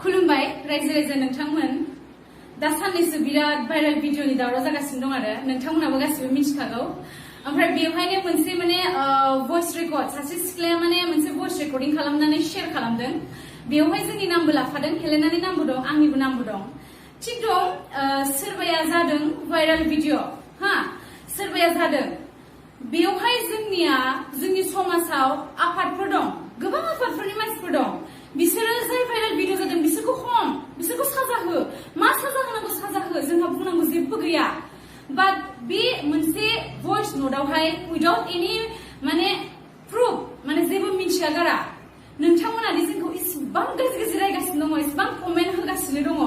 खुलुमबाय रायजो राजा नोंथांमोन दा साननैसो बिराद भाइरेल भिडिअनि दावराव जागासिनो दं आरो नोंथांमोनाबो गासिबो मिथिखागौ ओमफ्राय बेवहायनो मोनसे भइस रेकर्ड सासे सिख्लाया मोनसे भइस रेकर्डिं खालामनानै शेयार खालामदों बेवहाय जोंनि नामबो लाफादों हेलेनानि नामबो दं आंनिबो नामबो दं थिग दं सोरबाया जादों भाइरेल भिडिअ हा सोरबाया जादों बेवहाय जोंनि समाजाव आफादफोर दं गोबां आफादफोरनि मानसिफोर दं बिसोरो जाय भाइरेल भिडिअ जादों बिसोरखौ साजा हो मा साजा होनांगौ साजा हो जोंहा बुंनांगौ जेबो गैया बाट बे मोनसे भइस नोटआवहाय उइदाउट एनि प्रुफ जेबो मिथिया गारा नोंथांमोना जोंखौ इसेबां गाज्रि रायगासिनो दङ इसेबां कमेन्ट होगासिनो दङ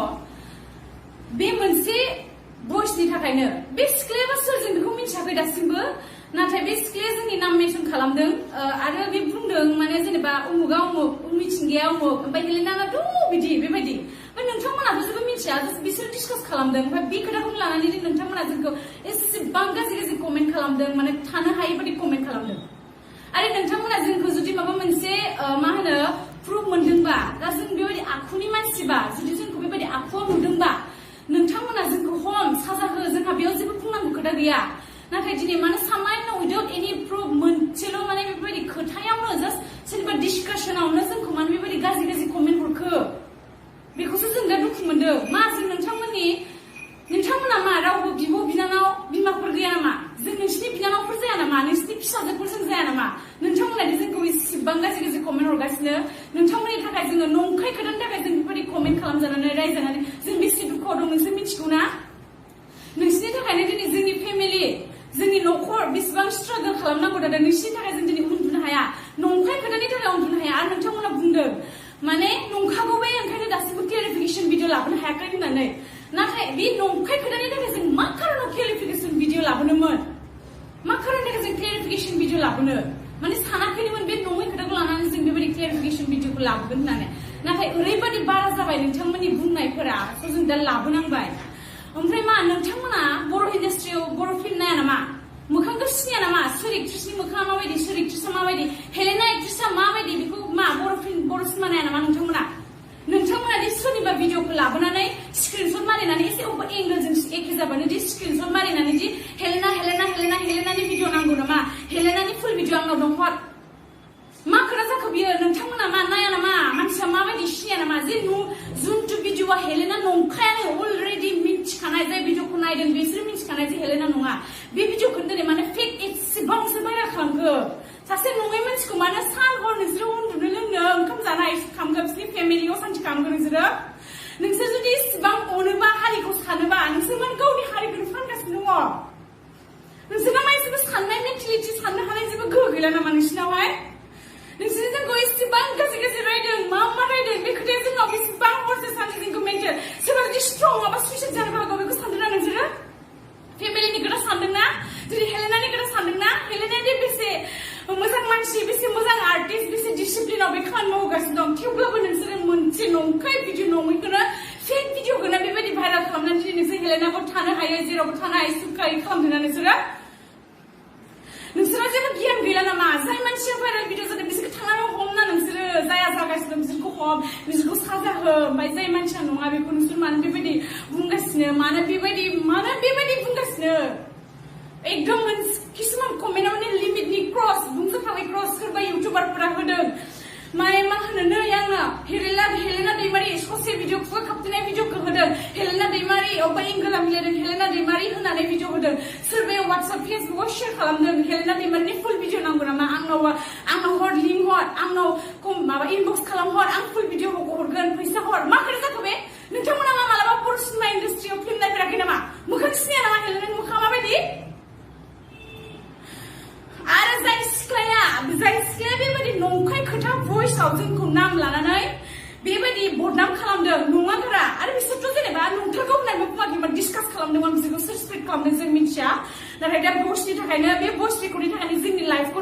बे मोनसे भइसनि थाखायनो बे सिख्लायाबा सोरजों बेखौ मिथियाखै दासिमबो नाथाय बे सिख्लाया जोंनि नाम मेनसन खालामदों आरो बे बुंदों जेनेबा उमुगा उमुग मिथिंगाया उमुग ओमफ्राय हेलेनाना दङ बिदि बेबायदि नोंथांमोनाबो जेबो मिथिया बिसोर डिसकास खालामदों ओमफ्राय बे खोथाखौनो लानानै नोंथांमोना जोंखौ एसेबां गाज्रि कमेन्ट खालामदों थानो हायै बायदि कमेन्ट खालामदों आरो नोंथांमोना जोंखौ जुदि माबा मोनसे प्रुफ मोनदोंबा दा जों बेबायदि आखुनि मानसिबा जुदि जोंखौ बेबायदि आखुआव नुदोंबा नोंथांमोना जोंखौ साजा हो जोंहा बेयाव जेबो बुंनांगौ खोथा गैया नाथाय दिनै सामान्य उइदाउट एनि प्रुफ मोनसेल बेबायदि खोथायावनो जास्ट सोरनिबा डिसकासनावनो जोंखौ बेबायदि गाज्रि कमेन्ट हरखो बेखौसो जों दा दुखु मोनदों जों नोंथांमोना मा रावबो बिब' बिनानाव बिमाफोर गैया नामा जों नोंसिनि बिनानावफोर जाया नामा नोंसिनि फिसाजोफोर जों जाया नामा नोंथांमोना जोंखौ इसेबां गाज्रि कमेन्ट हरगासिनो नोंथांमोननि थाखाय जोङो नंखाय खोथानि थाखाय जों बेबायदि कमेन्ट खालामजानानै रायजानानै जों बेसे दुखुआव दं नोंसोर मिथिगौ ना नोंसिनि थाखायनो दिनै जोंनि फेमिलि जोंनि न'खर बेसेबां स्ट्रागल खालामनांगौ जादों नोंसिनि थाखाय जों दिनै उन्दुनो हाया नंखाय खोथानि थाखाय उन्दुनो हाया आरो नोंथांमोना बुंदों नंखागौ बे ओंखायनो दासिमबो क्लेरिफिकेसन भिडिअ लाबोनो हायाखै होननानै नाथाय बे नंखाय खोथानि थाखाय जों मा खारनाव क्लेरिफिकेसन भिडिअ लाबोनोमोन मा खारननि थाखाय जों क्लेरिफिकेसन भिडिअ लाबोनो सानाखैनोमोन बे नङै खोथाखौ लानानै जों बेबायदि क्लेरिफिकेसन भिडिअखौ लाबोगोन होननानै नाथाय ओरैबायदि बारा जाबाय नोंथांमोननि बुंनायफोरा जों दा लाबोनांबाय ओमफ्राय नोंथांमोना बर' इन्डास्ट्रियाव बर' फिल्म नाया नामा मोखांखौ सिनाया नामा सोर एक्ट्रेसनि मोखाङा माबायदि सोर एक्ट्रेसा माबायदि हेलेना एक्ट्रेसा माबायदि बेखौ बर' सिनेमा नाया नामा नोंथांमोना सोरनिबा भिडिअखौ लाबोनानै स्क्रिनशट मारिनानै एसे अबेबा एंगलजों एखे जाबानो स्क्रिनशट मारिनानै हेलेनानि भिडिअ नांगौ नामा हेलेनानि फुल भिडिअ आंनाव दं हर मा खोथा जाखो बियो नोंथांमोना नाया नामा मानसिया माबायदि सिनाया नामा जुनथु भिडिअआ हेलेना नंखायानो अलरेडि मिथिखानाय जाय भिडिअखौ नायदों बिसोर मिथिखानाय जे हेलेना नङा बे भिडिअखौ दिनै फेक एसेबांसो भाइरेल खालामखो सासे नङै मानसिखौ सान हर नोंसोरो उन्दुनो लोंनो ओंखाम जानाय खालामगोन बिसोरनि फेमिलियाव सान्थि खालामगोन नोंसोर जुदि इसेबां अनोबा हारिखौ सानोबा नोंसोर गावनि हारिखौनो फानगासिनो दङ नोंसोरना एसेबो साननाय मेन्टेलिटि साननो हानाय जेबो गोहो गैला नामा नोंसिनावहाय नोंसोर जोंखौ इसेबां गाज्रि रायदों मा रायदों बे खोथाया जोंनाव बेसेबां हरसे सानसे जोंखौ मेन्टेल सोरबा जुदि स्ट्रं माबा सुइसाइड जानो हागौ बेखौ सानदोंना नोंसोरो फेमिलिनि खोथा सानदोंना जुदि हेलेनानि खोथा सानदोंना हेलेनाया बेसे मोजां मानसि बेसे मोजां आर्टिस्ट बेसे डिसिप्लिनाव बे खामानि मावगासिनो दं थेवब्लाबो नोंसोरो मोनसे नंखाय भिडिअ नङैखौनो फेक भिडिअखौनो बेबायदि भाइरेल खालामनानै दिनै नोंसोर हेलेनाखौ थानो हायो जेरावबो थानो हायो सुखायै खालामदोंना नोंसोरा जेबो गियान गैला नामा जाय मानसिया भाइरेल भिडिअ जादों बिसोरखौ थांनानै हमना नोंसोरो जाया जागासिनो बिसोरखौ हम बिसोरखौ साजा हो ओमफ्राय जाय मानसिया नङा बेखौ नोंसोर मानो बेबायदि बुंगासिनो मानो बेबायदि बुंगासिनो एकदम किसुमान कमेन्टआव लिमिटनि क्रस बुंजोबखाबाय क्रस सोरबा इउटुबारफोरा होदों मा होनो नै आंना हेलेना दैमारि ससे भिडिअ खुगा खाबथेनाय भिडिअखौ होदों हेलेना दैमारि अबेबा एंगोला मिलायदों हेलेना दैमारि होनानै भिडिअ होदों सोरबाया वाट्सएप फेसबुकआव शेयार खालामदों हेलेना दैमारिनि फुल भिडिअ नांगौ नामा आंनाव हर लिंक हर आंनाव माबा इनबक्स खालाम हर आं फुल भिडिअ हरगोन फैसा हर मा खोथा जाखो बे नोंथांमोना मालाबा बर' सिनेमा इन्डास्ट्रियाव फिल्म नायफेराखै नामा मोखां सिनाया नामा हेलेनानि मोखाङा माबायदि आरो जाय सिख्लाया बेबायदि नंखाय खोथा भइसआव जोंखौ नाम लानानै बेबायदि बदनाम खालामदों नङा गारा आरो बिसोरथ' जेनेबा नंथारगौ होननायबो बुङाखैमोन डिसकास खालामदोंमोन बिसोरखौ सोर स्प्रेड खालामदों जों मिथिया नाथाय दा भइसनि थाखायनो बे भइस रेकर्डनि थाखायनो जोंनि लाइफखौ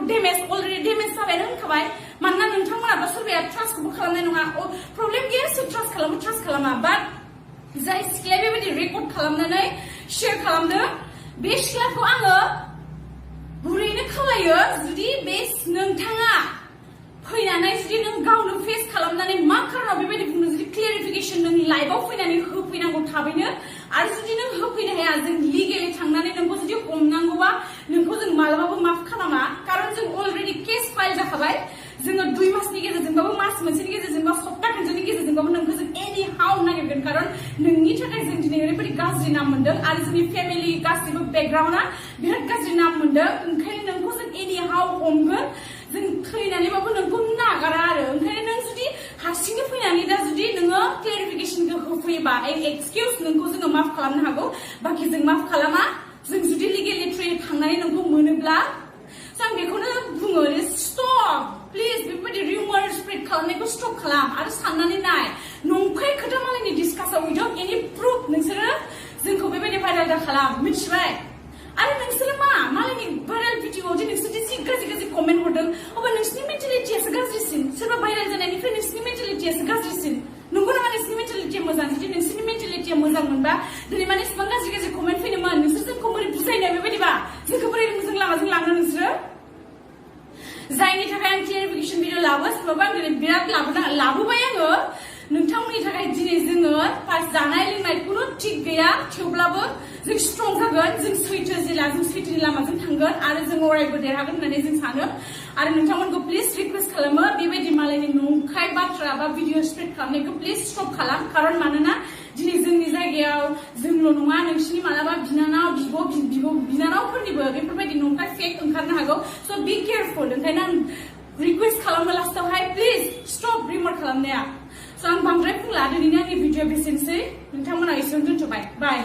अलरेडि डेमेज जाबायनो होनखाबाय मानोना नोंथांमोनाबो सोरबाया ट्रास्टखौबो खालामनाय नङा प्रब्लेम गैया सोर ट्रास्ट खालामा बाट जाय सिख्लाया बेबायदि रेकर्ड खालामनानै शेयार खालामदों बे सिख्लाखौ आङो बुरैनो खावलायो जुदि बे नोंथाङा फैनानै जुदि नों गावनो फेस खालामनानै मा खारनाव बेबायदि बुंदों जुदि क्लियारिफिकेसन लाइभआव फैनानै होफैनांगौ थाबैनो आरो जुदि नों होफैनो हाया जों लिगेलि थांनानै नोंखौ जुदि हमनांगौबा नोंखौ जों मालाबाबो माफ खालामा कारन जों अलरेडि केस फाइल जाखाबाय जोङो 2 मासनि गेजेरजोंबाबो मास मोनसेनि गेजेरजोंबा सप्ता खनसेनि गेजेरजोंबाबो नोंखौ जों एनि हाउ नागिरगोन कारन नोंनि थाखाय जों दिनै ओरैबायदि गाज्रि नाम मोनदों आरो जोंनि फेमिलि गासिबो बेकग्राउन्डआ बिराद गाज्रि नाम मोनदों ओंखायनो नोंखौ जों एनि हाउ हमगोन जों थैनानैबाबो नोंखौ नागारा आरो ओंखायनो नों जुदि हारसिङै फैनानै दा जुदि नोङो क्लेरिफिकेशनखौ होफैयोबा एक्सकिउज नोंखौ जोङो माफ खालामनो हागौ बाखि जों माफ खालामा जों जुदि लिगेलि ट्रेड थांनानै नोंखौ मोनोब्ला जों बेखौनो बुङो स्टप प्लिज बेबायदि रिउमार स्प्रेड खालामनायखौ स्टप खालाम आरो साननानै नाय नंखाय खोथा मालायनि डिसकासआव उइदाउट एनि प्रुफ नोंसोरो जोंखौ बेबायदि भाइरेल दा खालाम मिथिबाय आरो नोंसोरो मा मालायनि भाइरेल भिडिअआव जे नोंसोर जि गाज्रि गाज्रि कमेन्ट हरदों अब्ला नोंसिनि मेन्टेलिटियासो गाज्रिसिन सोरबा भाइरेल जानायनिफ्राय नोंसिनि मेन्टेलिटियासो गाज्रिसिन नंगौ नामा नोंसिनि मेन्टेलिटिया मोजां जुदि नोंसिनि मेन्टेलिटिया मोजां मोनबा दिनै माने इसेबां गाज्रि गाज्रि कमेन्ट फैदोंमोन नोंसोर जोंखौ बोरै बुजायनो बेबायदिबा जोंखौ बोरै मोजां लामाजों लांनो नोंसोरो जायनि थाखाय आं क्लेरिफिकेशन भिडिअ लाबोबा आं दिनै बिराद लाबोबाय आङो नोंथांमोननि थाखाय दिनै जोङो जानाय लोंनाय खुनु थिग गैया थेवब्लाबो जों स्ट्रं जागोन जों सैथो जेला जों सैथोनि लामाजों थांगोन आरो जों अरायबो देरहागोन होननानै जों सानो आरो नोंथांमोनखौ प्लिज रिक्वेस्ट खालामो बेबायदि मालायनि नंखाय बाथ्रा बा भिडिअ स्प्रेड खालामनायखौ प्लिज स्टप खालाम कारन मानोना दिनै जोंनि जायगायाव जोंल' नङा नोंसिनि मालाबा बिनानाव बिनानावफोरनिबो बेफोरबायदि नंखाय फेक ओंखारनो हागौ स' बि केयारफुल ओंखायनो आं रिक्वेस्ट खालामो लास्टावहाय प्लिज स्टप रिमर खालामनाया स' आं बांद्राय बुंला दिनैनि आंनि भिडिअ बेसेनोसै नोंथांमोना एसेयावनो दोनथ'बाय बाय